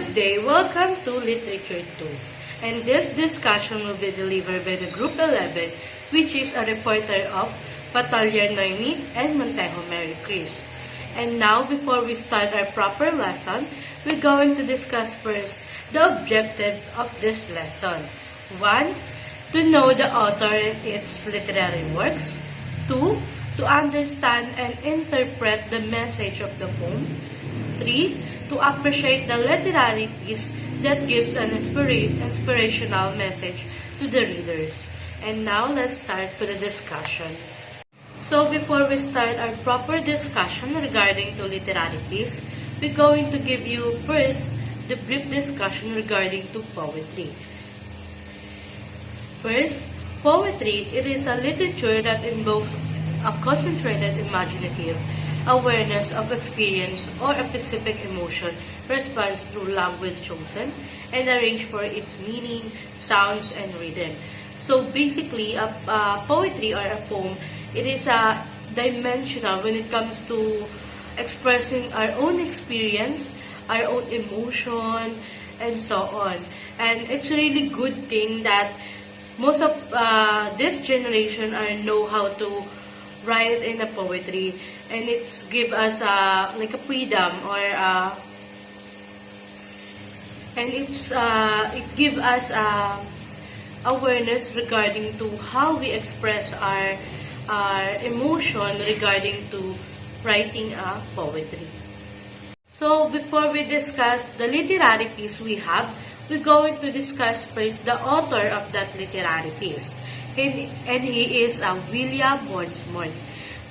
Good day, welcome to Literature 2. And this discussion will be delivered by the Group 11, which is a reporter of Batalyon Noemi and Montejo Mary Chris. And now, before we start our proper lesson, we're going to discuss first the objective of this lesson. 1. To know the author and its literary works. 2. To understand and interpret the message of the poem. 3. To appreciate the literary piece that gives an inspirational message to the readers. And now, let's start with the discussion. So, before we start our proper discussion regarding to literary piece, we're going to give you first the brief discussion regarding to poetry. First, poetry, it is a literature that invokes a concentrated imaginative awareness of experience or a specific emotion responds through language chosen and arranged for its meaning, sounds, and rhythm. So basically, a poetry or a poem, it is a dimensional when it comes to expressing our own experience, our own emotion, and so on. And it's a really good thing that most of this generation know how to write in a poetry, and it's give us like a freedom or and it give us awareness regarding to how we express our emotion regarding to writing a poetry. So before we discuss the literary piece we have, we're going to discuss first the author of that literary piece. And he is William Wordsworth.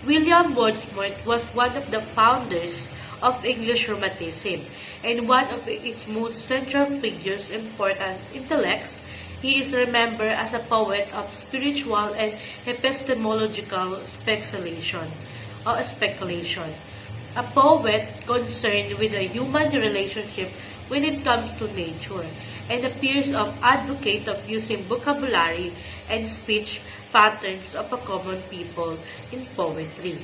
William Wordsworth was one of the founders of English Romanticism and one of its most central figures, important intellects. He is remembered as a poet of spiritual and epistemological speculation. A poet concerned with the human relationship when it comes to nature, and appears of advocate of using vocabulary and speech patterns of a common people in poetry.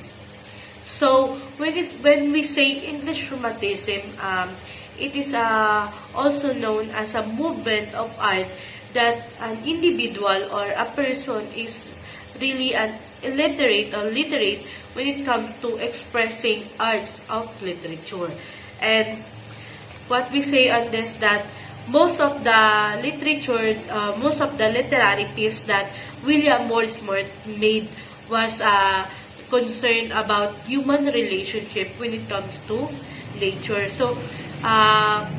So, when we say English Romanticism, it is also known as a movement of art that an individual or a person is really an illiterate or literate when it comes to expressing arts of literature. And what we say on this, that most of the literature, most of the literary piece that William Wordsworth made was concerned about human relationship when it comes to nature. So,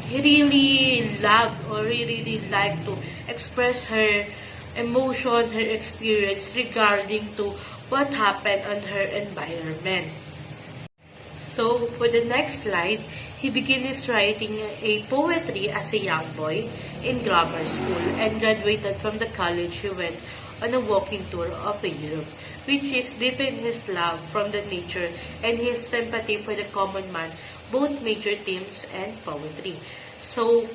he really loved or he really liked to express her emotion, her experience regarding to what happened on her environment. So, for the next slide, he began his writing a poetry as a young boy in grammar school and graduated from the college. He went on a walking tour of Europe, which is deepened his love from the nature and his sympathy for the common man, both major themes and poetry. So,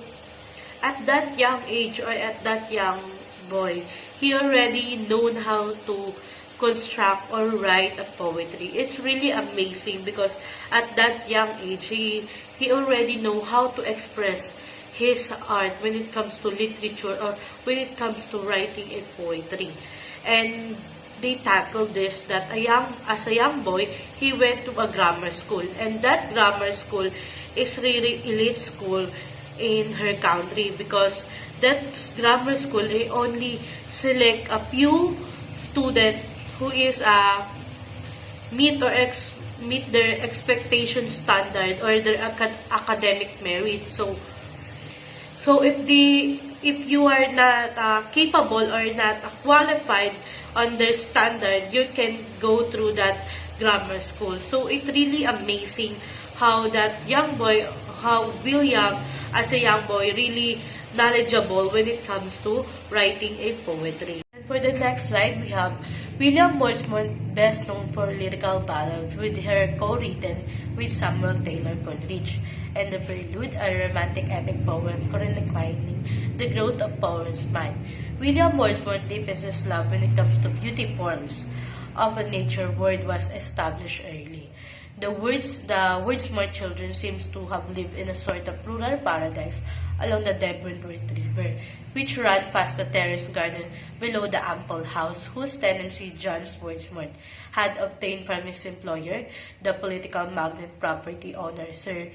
at that young age or at that young boy, he already known how to construct or write a poetry. It's really amazing because at that young age, he already know how to express his art when it comes to literature or when it comes to writing a poetry. And they tackled this that as a young boy, he went to a grammar school, and that grammar school is really elite school in her country because that grammar school they only select a few students who is meet their expectation standard or their academic merit. So if you are not capable or not qualified on their standard, you can go through that grammar school. So it's really amazing how that young boy, how William as a young boy really knowledgeable when it comes to writing a poetry. And for the next slide, we have William Wordsworth, best known for lyrical ballads with her co-written with Samuel Taylor Coleridge, and The Prelude, a romantic epic poem chronicling the growth of poet's mind. William Wordsworth deepens his love when it comes to beauty forms of a nature word was established early. The Wordsworth children seems to have lived in a sort of rural paradise along the Debrunward River, which ran past the terrace garden below the ample house whose tenancy John Wordsworth had obtained from his employer, the political magnate property owner Sir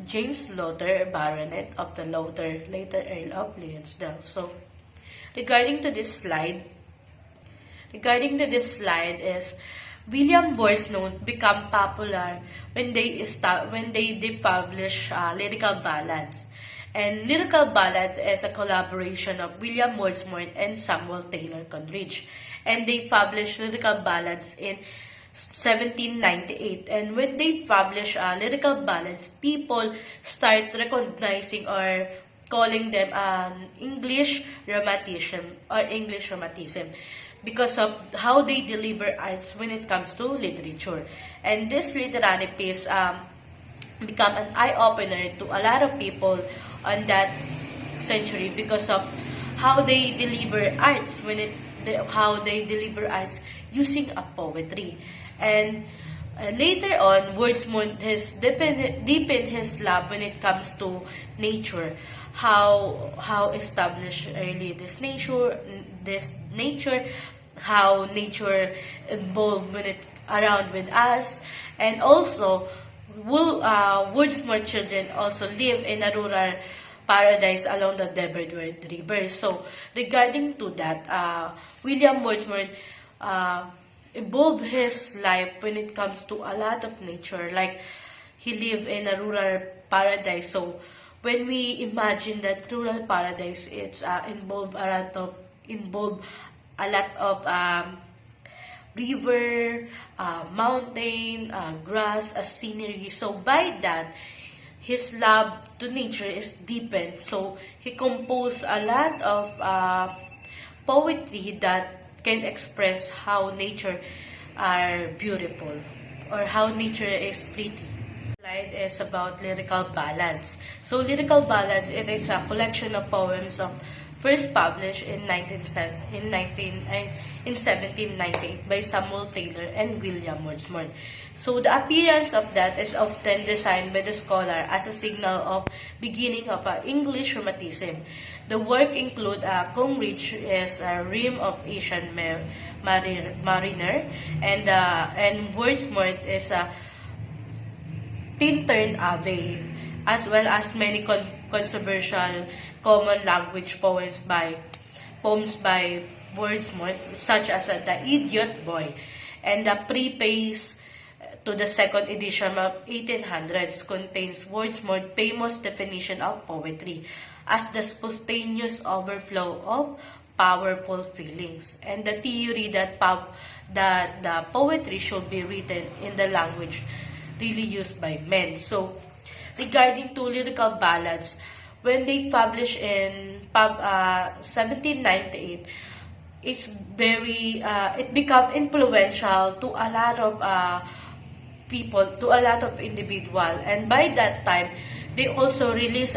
James Lowther, Baronet of the Lowther, later Earl of Lonsdale. So, regarding to this slide is William Boyle's notes become popular when they publish lyrical ballads. And lyrical ballads is a collaboration of William Wordsworth and Samuel Taylor Coleridge. And they published lyrical ballads in 1798. And when they publish lyrical ballads, people start recognizing or calling them an English romanticism because of how they deliver arts when it comes to literature. And this literary piece become an eye-opener to a lot of people on that century because of how they deliver arts how they deliver arts using a poetry. And later on, Wordsworth has deepened his love when it comes to nature. How established early this nature, how nature evolved when it around with us, and also Wordsworth children also live in a rural paradise along the Debrunward River. So regarding to that, William Wordsworth evolved his life when it comes to a lot of nature. Like he lived in a rural paradise. So when we imagine that rural paradise, it's involve a lot of river, mountain, grass, scenery. So by that, his love to nature is deepened. So he composed a lot of poetry that can express how nature are beautiful or how nature is pretty. Slide is about lyrical ballads. So lyrical ballads, it is a collection of poems first published in 1798 by Samuel Taylor and William Wordsworth. So the appearance of that is often designed by the scholar as a signal of beginning of English Romanticism. The work include Coleridge is a Rime of Asian Mariner, and Wordsworth is a Tintern Abbey, as well as many controversial common language poems by Wordsworth, such as The Idiot Boy, and the preface to the second edition of 1800s contains Wordsworth's famous definition of poetry as the spontaneous overflow of powerful feelings, and the theory that the poetry should be written in the language really used by men. So, regarding to lyrical ballads, when they published in 1798, it became influential to a lot of people, to a lot of individuals, and by that time, they also released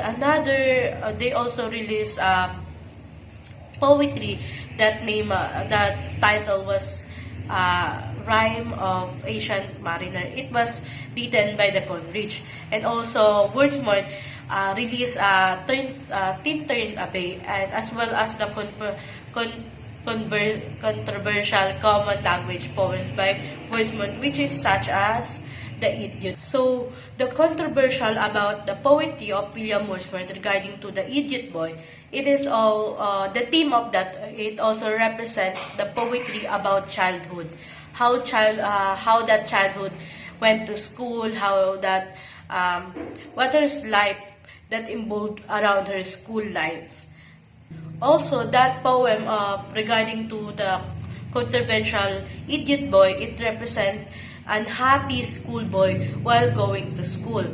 poetry that title was Rime of Asian Mariner. It was written by the Coleridge, and also Wordsworth released Tintern Abbey, and as well as the controversial common language poems by Wordsworth, which is such as The Idiot. So the controversial about the poetry of William Wordsworth regarding to The Idiot Boy, it is all the theme of that. It also represents the poetry about childhood, how that childhood went to school, how that what her life that involved around her school life. Also, that poem regarding to the controversial Idiot Boy, it represents an happy schoolboy while going to school,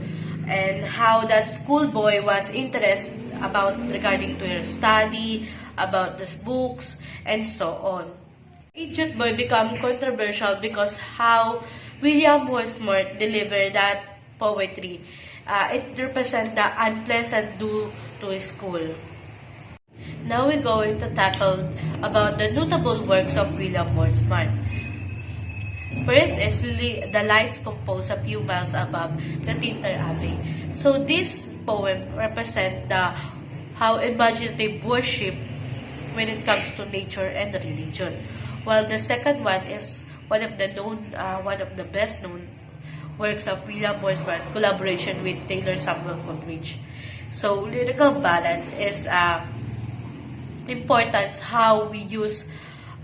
and how that schoolboy was interested about regarding to her study, about the books, and so on. Idiot Boy became controversial because how William Wordsworth delivered that poetry. It represents the unpleasant due to school. Now we're going to tackle about the notable works of William Wordsworth. First is the Lights composed a few miles above the Tintern Abbey. So this poem represents the how imaginative worship when it comes to nature and religion. While the second one is one of the best known works of William Wordsworth, collaboration with Taylor Samuel Coleridge. So, lyrical balance is importance how we use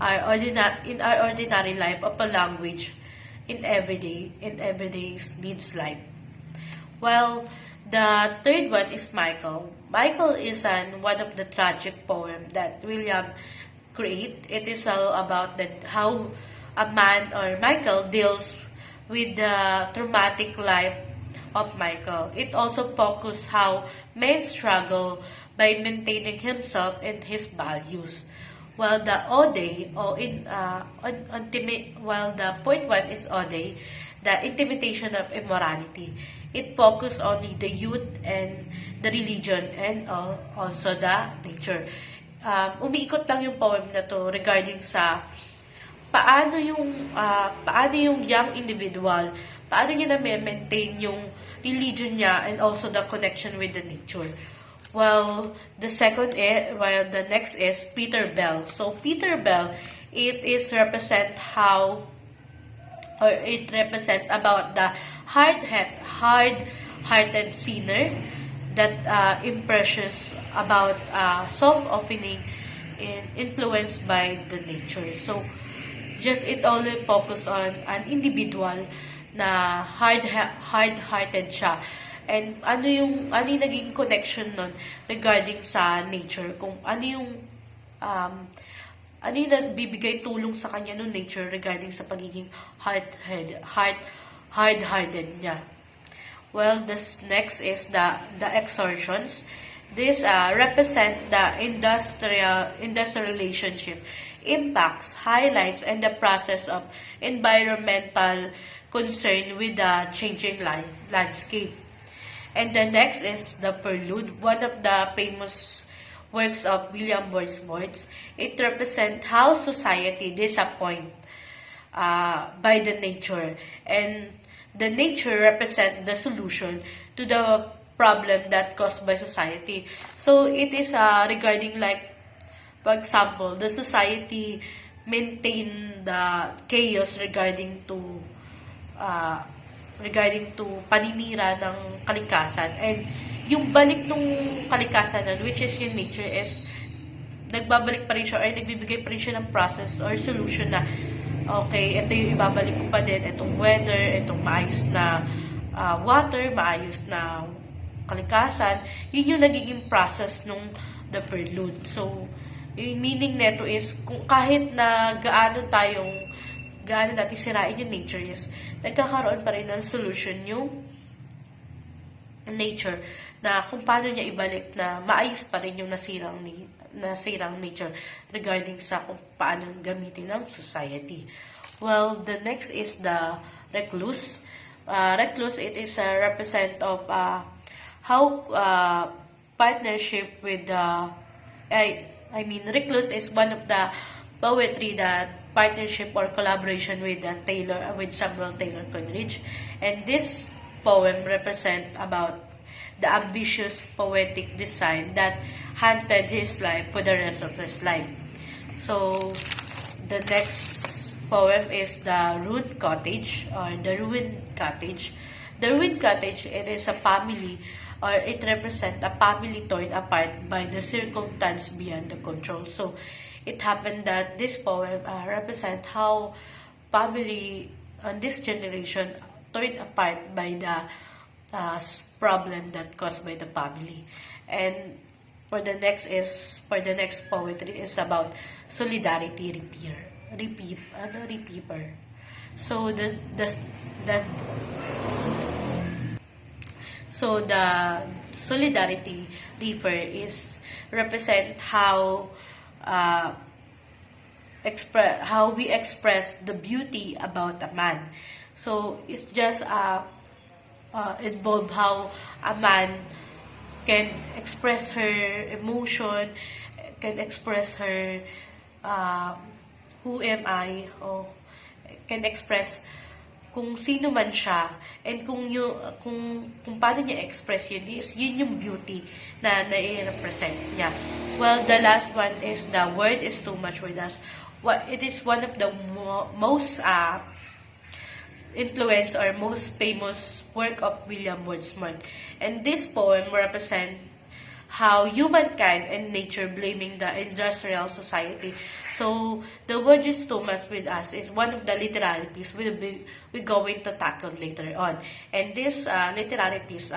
in our ordinary life of a language in everyday needs life. Well, the third one is Michael. Michael is one of the tragic poem that William create. It is all about how a man or Michael deals with the traumatic life of Michael. It also focuses how men struggle by maintaining himself and his values. While the Ode, while the point one is Ode, the intimidation of immorality. It focuses on the youth and the religion and also the nature. Umiikot lang yung poem na to regarding sa paano yung young individual, paano niya na-maintain yung religion niya and also the connection with the nature. While the next is Peter Bell. So Peter Bell, it represent about the hard-hearted sinner that impressions about soft-opening and influenced by the nature. So just it only focus on an individual na hard-hearted siya. And ano yung naging connection nun regarding sa nature, kung ano yung nagbibigay tulong sa kanya ng nature regarding sa pagiging hard-hearted niya. Well, this next is the extortions. This represent the industrial relationship, impacts, highlights, and the process of environmental concern with the changing landscape. And the next is the Prelude, one of the famous works of William Wordsworth. It represents how society disappoint by the nature, and the nature represent the solution to the problem that caused by society. So it is regarding like, for example, the society maintain the chaos regarding to paninira ng kalikasan, and yung balik ng kalikasan nun, which is yung nature, is nagbabalik pa rin siya or nagbibigay pa rin siya ng process or solution na okay, ito yung ibabalik ko pa din, itong weather, itong maayos na water, maayos na kalikasan. Yun yung nagiging process nung the Prelude. So yung meaning neto is kung kahit na gaano natin sirain yung nature, is nagkakaroon pa rin ng solution yung nature na kung paano niya ibalik na maayos pa rin yung nasirang nature regarding sa kung paano gamitin ng society. Well, the next is the recluse. Recluse, it is a represent of how partnership with recluse is one of the poetry that partnership or collaboration with Samuel Taylor Coleridge, and this poem represent about the ambitious poetic design that haunted his life for the rest of his life. So the next poem is the Ruined Cottage or the Ruined Cottage. The Ruined Cottage, it is a family, or it represents a family torn apart by the circumstance beyond the control. So it happened that this poem represent how family on this generation torn apart by the problem that caused by the family. And for the next poetry is about solidarity repeater. So the solidarity reaper is represent how we express the beauty about a man. So it's just involve how a man can express her emotion, can express her who am I, or can express kung sino man siya, and kung paano niya express yun yung beauty na nai-represent niya. Well, the last one is the word is too much with us. It is one of the most influence or most famous work of William Wordsworth. And this poem represents how humankind and nature blaming the industrial society. So, the word is too much with us is one of the literary pieces we're going to tackle later on. And this literary piece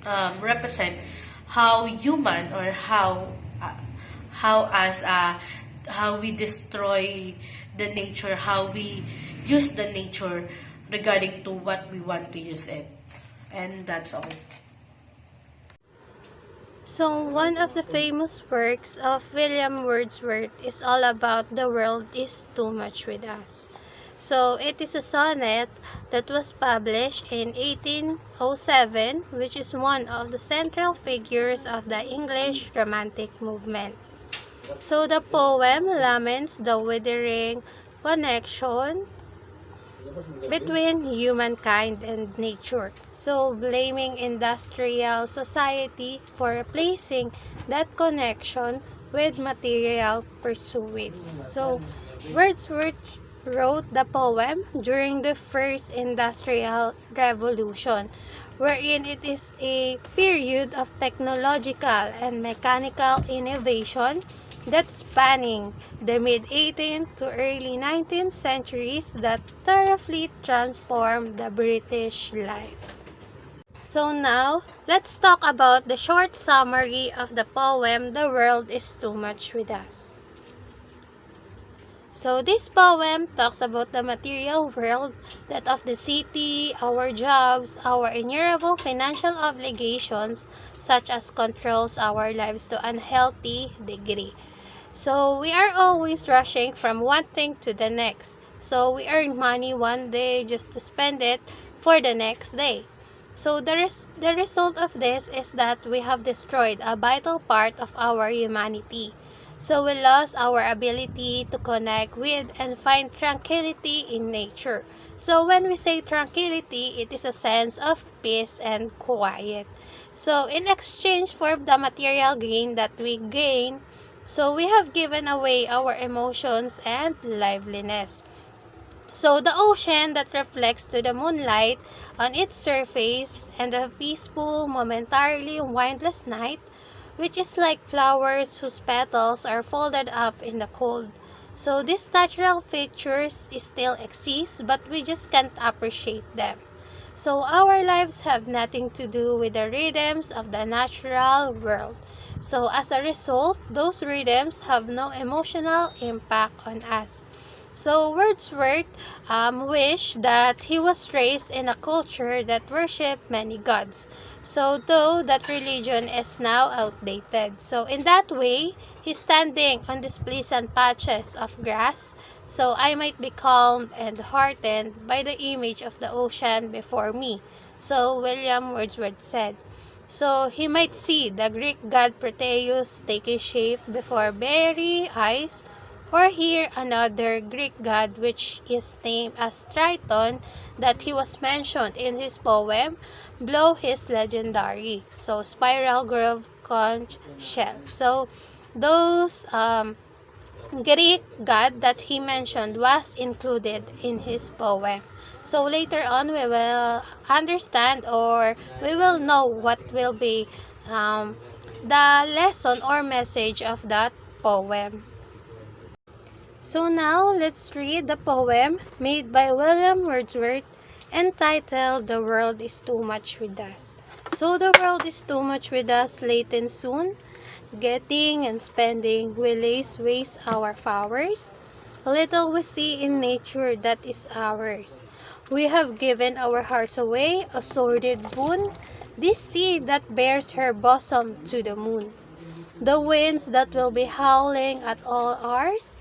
represent how human or how we destroy the nature, how we use the nature regarding to what we want to use it. And that's all. So, one of the famous works of William Wordsworth is all about the world is too much with us. So, it is a sonnet that was published in 1807, which is one of the central figures of the English Romantic movement. So, the poem laments the withering connection between humankind and nature. So, blaming industrial society for replacing that connection with material pursuits. So, Wordsworth wrote the poem during the first industrial revolution, wherein it is a period of technological and mechanical innovation that's spanning the mid-18th to early 19th centuries that thoroughly transformed the British life. So now, let's talk about the short summary of the poem The World is Too Much with Us. So this poem talks about the material world, that of the city, our jobs, our innumerable financial obligations, such as controls our lives to unhealthy degree. So we are always rushing from one thing to the next. So we earn money one day just to spend it for the next day. So the result of this is that we have destroyed a vital part of our humanity. So we lost our ability to connect with and find tranquility in nature. So when we say tranquility, it is a sense of peace and quiet. So in exchange for the material gain that we gain, so we have given away our emotions and liveliness. So the ocean that reflects to the moonlight on its surface and the peaceful, momentarily windless night, which is like flowers whose petals are folded up in the cold. So these natural features still exist, but we just can't appreciate them. So our lives have nothing to do with the rhythms of the natural world. So as a result, those rhythms have no emotional impact on us. So Wordsworth wished that he was raised in a culture that worshipped many gods. So though that religion is now outdated. So in that way, he's standing on these pleasant patches of grass. So I might be calmed and heartened by the image of the ocean before me. So William Wordsworth said. So he might see the Greek god Proteus taking shape before very eyes, or hear another Greek god which is named as Triton that he was mentioned in his poem, blow his legendary. So spiral groove conch shell. So those Greek god that he mentioned was included in his poem. So later on we will understand, or we will know what will be the lesson or message of that poem. So now let's read the poem made by William Wordsworth entitled The World is Too Much with Us. So the world is too much with us late and soon. Getting and spending we waste our flowers. Little we see in nature that is ours. We have given our hearts away, a sordid boon. This seed that bears her bosom to the moon. The winds that will be howling at all hours,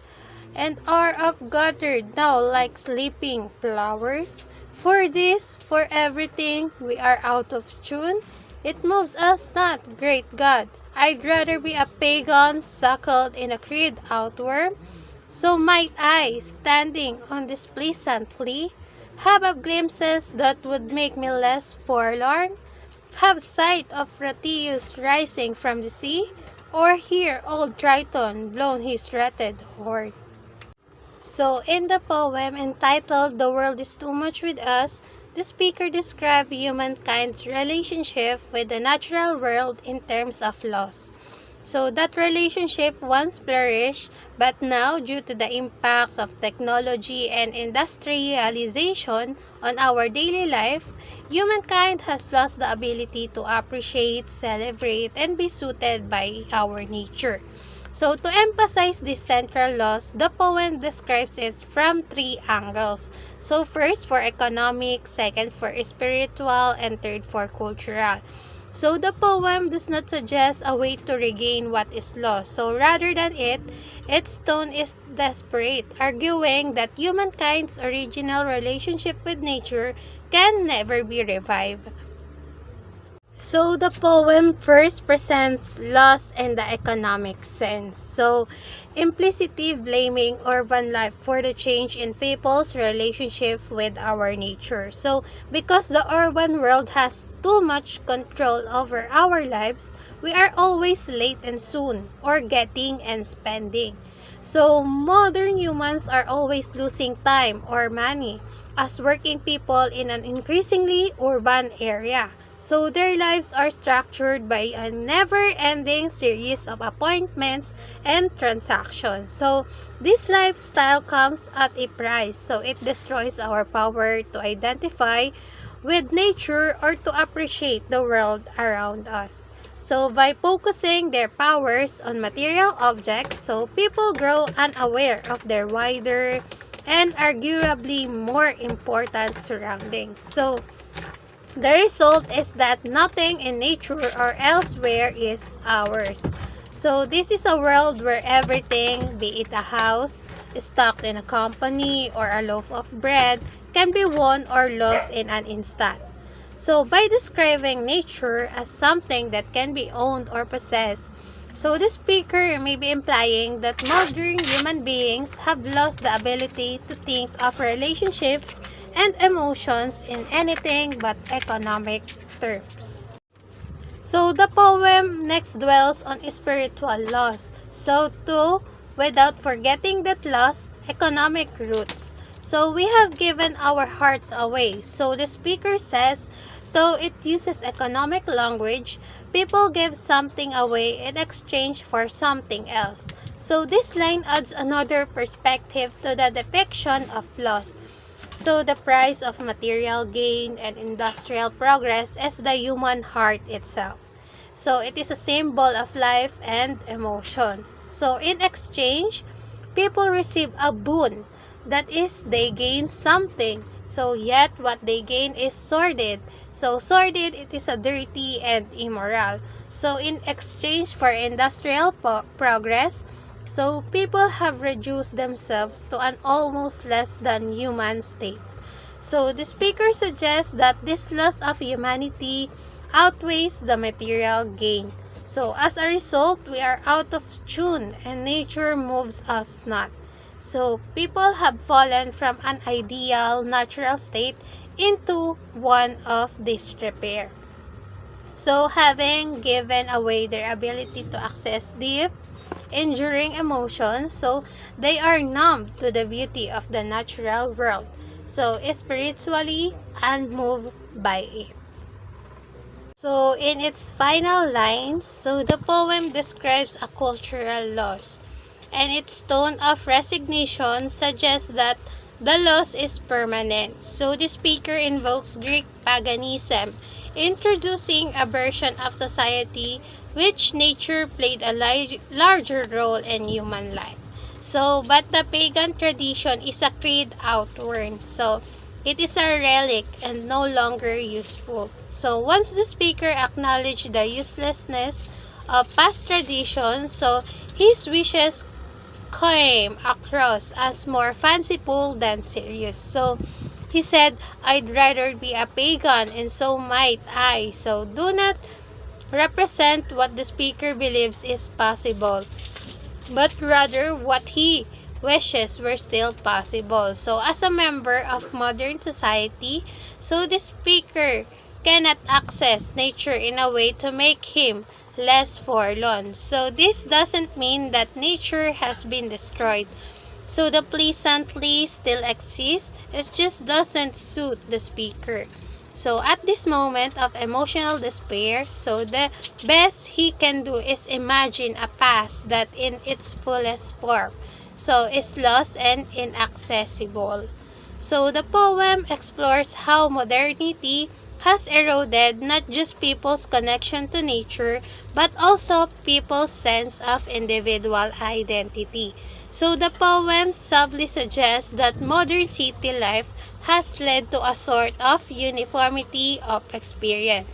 and are up-gathered now like sleeping flowers. For this, for everything, we are out of tune. It moves us not, great God. I'd rather be a pagan suckled in a creed outworm. So might I, standing on this pleasant plea, Have a glimpses that would make me less forlorn? Have sight of Proteus rising from the sea? Or hear old Triton blown his wretched horn? So, in the poem entitled The World is Too Much with Us, the speaker described humankind's relationship with the natural world in terms of loss. So, that relationship once flourished, but now, due to the impacts of technology and industrialization on our daily life, humankind has lost the ability to appreciate, celebrate, and be suited by our nature. So, to emphasize this central loss, the poem describes it from three angles. So, first for economic, second for spiritual, and third for cultural. So, the poem does not suggest a way to regain what is lost. So, rather than it, its tone is desperate, arguing that humankind's original relationship with nature can never be revived. So the poem first presents loss in the economic sense. So implicitly blaming urban life for the change in people's relationship with our nature. So because the urban world has too much control over our lives, we are always late and soon, or getting and spending. So modern humans are always losing time or money as working people in an increasingly urban area. So their lives are structured by a never-ending series of appointments and transactions. So this lifestyle comes at a price. So it destroys our power to identify with nature or to appreciate the world around us. So by focusing their powers on material objects, so people grow unaware of their wider and arguably more important surroundings. So the result is that nothing in nature or elsewhere is ours. So this is a world where everything, be it a house, stocks in a company, or a loaf of bread, can be won or lost in an instant. So by describing nature as something that can be owned or possessed, so the speaker may be implying that modern human beings have lost the ability to think of relationships and emotions in anything but economic terms. So the poem next dwells on spiritual loss. So too, without forgetting that loss, economic roots. So we have given our hearts away. So the speaker says, though it uses economic language, people give something away in exchange for something else. So this line adds another perspective to the depiction of loss. So the price of material gain and industrial progress is the human heart itself. So it is a symbol of life and emotion. So in exchange, people receive a boon. That is, they gain something. So yet what they gain is sordid. So sordid, it is a dirty and immoral. So in exchange for industrial progress, so people have reduced themselves to an almost less than human state. So the speaker suggests that this loss of humanity outweighs the material gain. So as a result, we are out of tune and nature moves us not. So people have fallen from an ideal natural state into one of disrepair. So having given away their ability to access deep, enduring emotions, so they are numb to the beauty of the natural world. So spiritually unmoved by it. So in its final lines, so the poem describes a cultural loss, and its tone of resignation suggests that the loss is permanent. So the speaker invokes Greek paganism, introducing a version of society which nature played a larger role in human life. So, but the pagan tradition is a creed outworn. So, it is a relic and no longer useful. So, once the speaker acknowledged the uselessness of past traditions, so his wishes came across as more fanciful than serious. So, he said, I'd rather be a pagan, and so might I. So, do not represent what the speaker believes is possible, but rather what he wishes were still possible. So as a member of modern society, so the speaker cannot access nature in a way to make him less forlorn. So this doesn't mean that nature has been destroyed. So the pleasantly still exists, it just doesn't suit the speaker. So at this moment of emotional despair, so the best he can do is imagine a past that in its fullest form, so is lost and inaccessible. So the poem explores how modernity has eroded not just people's connection to nature, but also people's sense of individual identity. So the poem subtly suggests that modern city life has led to a sort of uniformity of experience,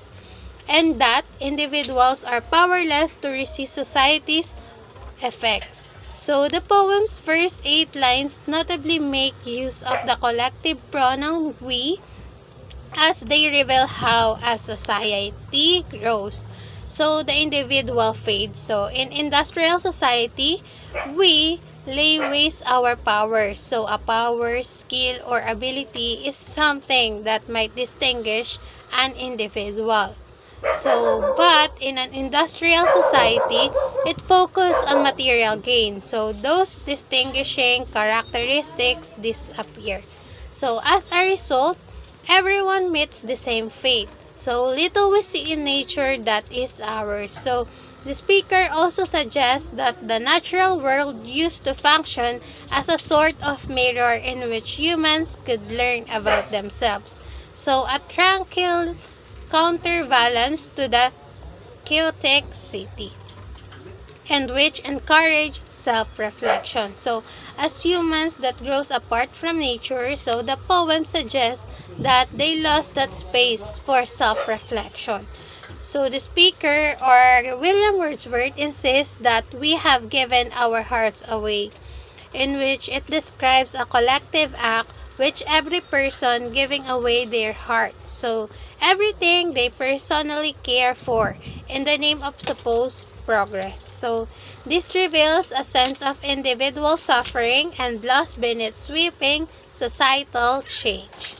and that individuals are powerless to resist society's effects. So the poem's first 8 lines notably make use of the collective pronoun we as they reveal how a society grows. So the individual fades. So in industrial society, we lay waste our power. So a power, skill, or ability is something that might distinguish an individual. So, but in an industrial society, it focuses on material gain. So those distinguishing characteristics disappear. So as a result, everyone meets the same fate. So little we see in nature that is ours. So the speaker also suggests that the natural world used to function as a sort of mirror in which humans could learn about themselves. So a tranquil counterbalance to the chaotic city, and which encourage self-reflection. So, as humans that grows apart from nature, so the poem suggests that they lost that space for self-reflection. So the speaker, or William Wordsworth, insists that we have given our hearts away, in which it describes a collective act which every person giving away their heart. So everything they personally care for in the name of supposed progress. So this reveals a sense of individual suffering and loss beneath sweeping societal change.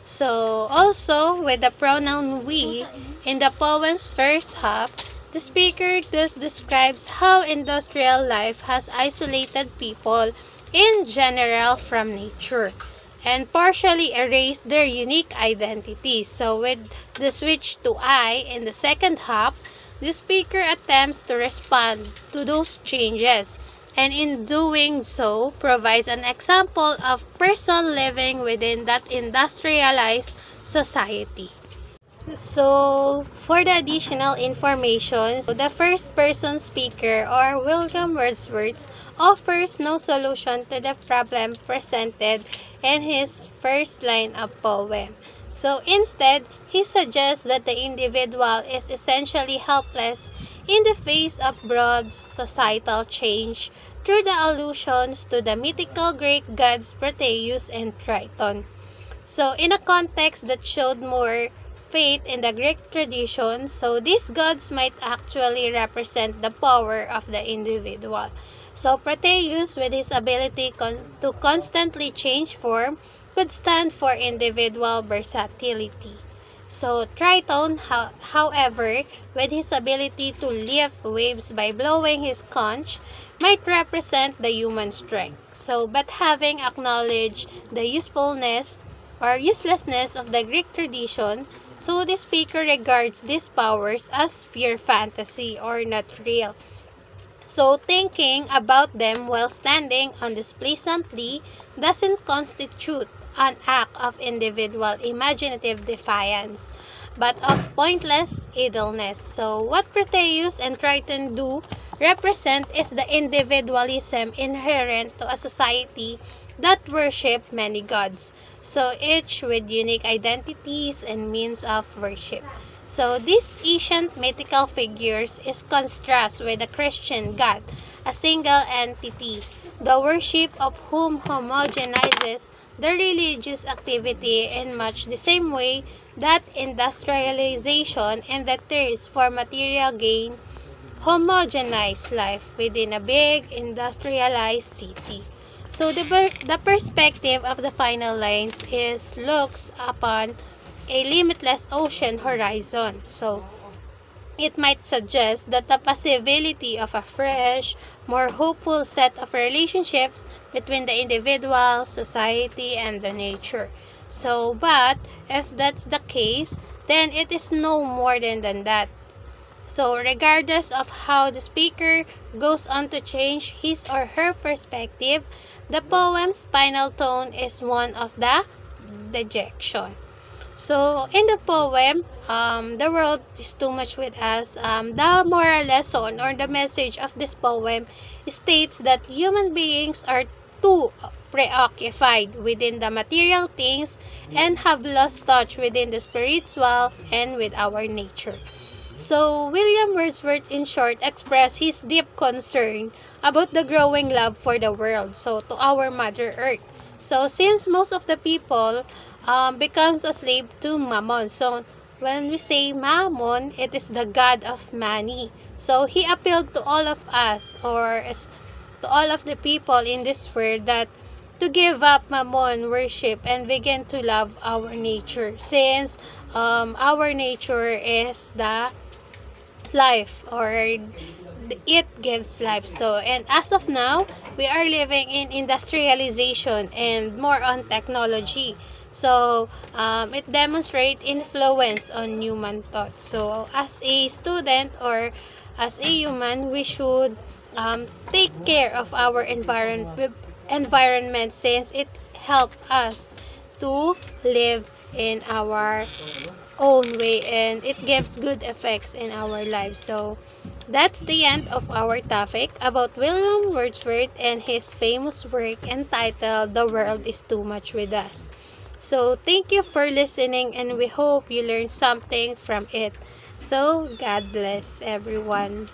So also with the pronoun we in the poem's first half, the speaker thus describes how industrial life has isolated people in general from nature and partially erased their unique identity. So with the switch to I in the second half, the speaker attempts to respond to those changes, and in doing so provides an example of person living within that industrialized society. So, for the additional information, so the first person speaker, or William Wordsworth, offers no solution to the problem presented in his first line of poem. So instead, he suggests that the individual is essentially helpless in the face of broad societal change through the allusions to the mythical Greek gods Proteus and Triton. So in a context that showed more faith in the Greek tradition, so these gods might actually represent the power of the individual. So Proteus, with his ability to constantly change form, could stand for individual versatility. So Triton, however, with his ability to lift waves by blowing his conch, might represent the human strength. So, but having acknowledged the usefulness or uselessness of the Greek tradition, so the speaker regards these powers as pure fantasy or not real. So thinking about them while standing on this pleasantly doesn't constitute an act of individual imaginative defiance, but of pointless idleness. So what Proteus and Triton do represent is the individualism inherent to a society that worship many gods, so each with unique identities and means of worship. So these ancient mythical figures is contrast with the Christian God, a single entity, the worship of whom homogenizes the religious activity in much the same way that industrialization and the thirst for material gain homogenize life within a big industrialized city. So the perspective of the final lines is looks upon a limitless ocean horizon. So it might suggest that the possibility of a fresh, more hopeful set of relationships between the individual, society, and the nature. So, but if that's the case, then it is no more than that. So, regardless of how the speaker goes on to change his or her perspective, the poem's final tone is one of the dejection. So, in the poem, The World is Too Much With Us, the moral lesson or the message of this poem states that human beings are too preoccupied within the material things and have lost touch within the spiritual and with our nature. So, William Wordsworth, in short, expressed his deep concern about the growing love for the world, so to our Mother Earth. So, since most of the people becomes a slave to Mammon, so when we say Mammon, it is the god of money. So, he appealed to all of us, to all of the people in this world, that to give up Mammon worship and begin to love our nature, since our nature is the life, or it gives life. So, and as of now, we are living in industrialization and more on technology. So, it demonstrates influence on human thought. So, as a student or as a human, we should take care of our environment, since it helps us to live in our own way and it gives good effects in our lives. So that's the end of our topic about William Wordsworth and his famous work entitled The World is Too Much With Us. So thank you for listening and we hope you learned something from it. So God bless everyone.